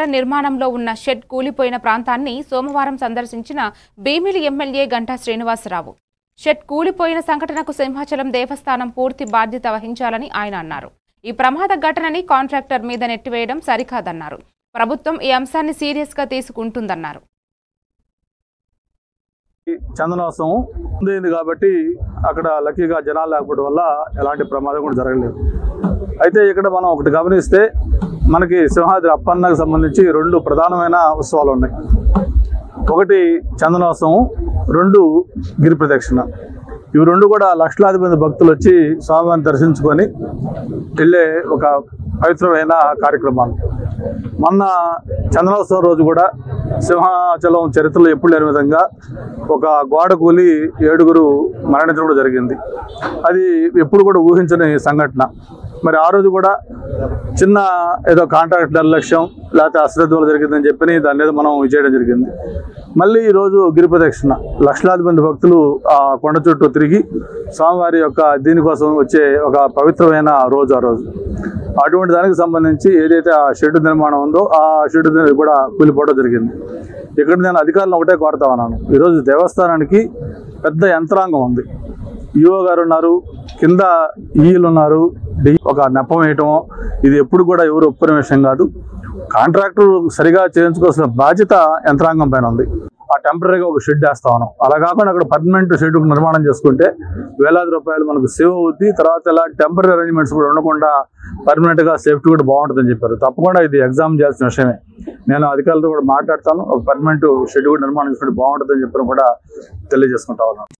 నిర్మాణంలో ఉన్న షెడ్ కూలిపోయిన ప్రాంతాన్ని సోమవారం సందర్శించిన భీమిలి ఎమ్మెల్యే గంటా శ్రీనివాసరావు. షెడ్ కూలిపోయిన సంఘటనకు సింహాచలం దేవస్థానం పూర్తి బాధ్యత వహించాలని ఆయన అన్నారు. ఈ ప్రమాద ఘటనని కాంట్రాక్టర్ మీద నెట్టివేయడం సరికాదన్నారు. ప్రభుత్వం ఈ అంశాన్ని సీరియస్ గా తీసుకుంటుందన్నారు. చందనోత్సవం ఉంది కాబట్టి అక్కడ లక్కీగా జనాలు లేకపోవడం వల్ల ఎలాంటి ప్రమాదం కూడా జరగలేదు. అయితే ఇక్కడ మనం ఒకటి గమనిస్తే మనకి సింహాద్రి అప్పన్నకు సంబంధించి రెండు ప్రధానమైన ఉత్సవాలు ఉన్నాయి. ఒకటి చందనోత్సవం, రెండు గిరి ప్రదక్షిణ. ఇవి రెండు కూడా లక్షలాది మంది భక్తులు వచ్చి స్వామివారిని దర్శించుకొని వెళ్ళే ఒక పవిత్రమైన కార్యక్రమాలు. మొన్న చందనోత్సవం రోజు కూడా సింహాచలం చరిత్రలో ఎప్పుడు లేని విధంగా ఒక గోడ కూలి 7గురు మరణించడం కూడా జరిగింది. అది ఎప్పుడు కూడా ఊహించని సంఘటన. మరి ఆ రోజు కూడా చిన్న ఏదో కాంట్రాక్ట్ నిర్లక్ష్యం లేకపోతే అశ్రద్ధ వల్ల జరిగిందని చెప్పి దాని మీద మనం చేయడం జరిగింది. మళ్ళీ ఈరోజు గిరి ప్రదక్షిణ, లక్షలాది మంది భక్తులు ఆ కొండ చుట్టూ తిరిగి స్వామివారి యొక్క దీనికోసం వచ్చే ఒక పవిత్రమైన రోజు ఆ రోజు. అటువంటి దానికి సంబంధించి ఏదైతే ఆ షెడ్ నిర్మాణం ఉందో ఆ షెడ్ కూడా కూలిపోవడం జరిగింది. ఇక్కడ నేను అధికారులను ఒకటే కోరుతా ఉన్నాను. ఈరోజు దేవస్థానానికి పెద్ద యంత్రాంగం ఉంది. ఈఓ గారు ఉన్నారు, కింద ఈలు ఉన్నారు. ఒక నెపం వేయటం ఇది ఎప్పుడు కూడా ఎవరు ఒప్పుకునే విషయం కాదు. కాంట్రాక్టర్ సరిగా చేయించుకోవాల్సిన బాధ్యత యంత్రాంగం పైన ఉంది. ఆ టెంపరీగా ఒక షెడ్ వేస్తా ఉన్నాం. అలా కాకుండా అక్కడ పర్మనెంట్ షెడ్ నిర్మాణం చేసుకుంటే వేలాది రూపాయలు మనకు సేవ్ అవుద్ది. తర్వాత ఇలా టెంపరీ అరేంజ్మెంట్స్ కూడా ఉండకుండా పర్మనెంట్గా సేఫ్టీ కూడా బాగుంటుందని చెప్పారు. తప్పకుండా ఇది ఎగ్జామ్ చేయాల్సిన విషయమే. నేను అధికారులతో కూడా మాట్లాడతాను. ఒక పర్మనెంట్ షెడ్ కూడా నిర్మాణం చేసుకుంటే బాగుంటుందని చెప్పడం కూడా తెలియజేసుకుంటా ఉన్నాను.